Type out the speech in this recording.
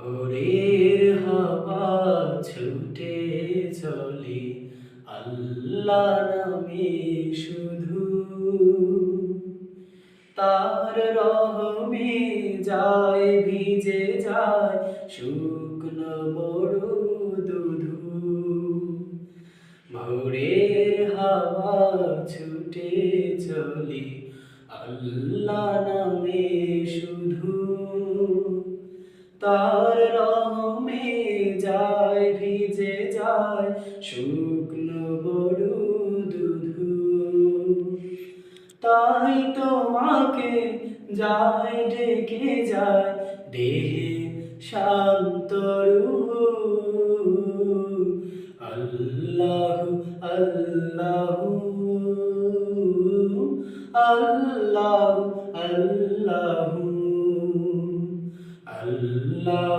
ভোরের হাওয়া ছুটে চলে আল্লাহ নামে শুধু, তার রহমে যায় ভিজে যায় শুকনো মরু দুধু। ভোরের হাওয়া ছুটে চলে আল্লাহ নামে শুধু, তার রহমে যায় ভিজে যায় শুকনো মরু দুধু। তাই তোমাকে যায় ডেকে যায় দেহে শান্ত রূহ। আল্লাহু আল্লাহু আল্লাহু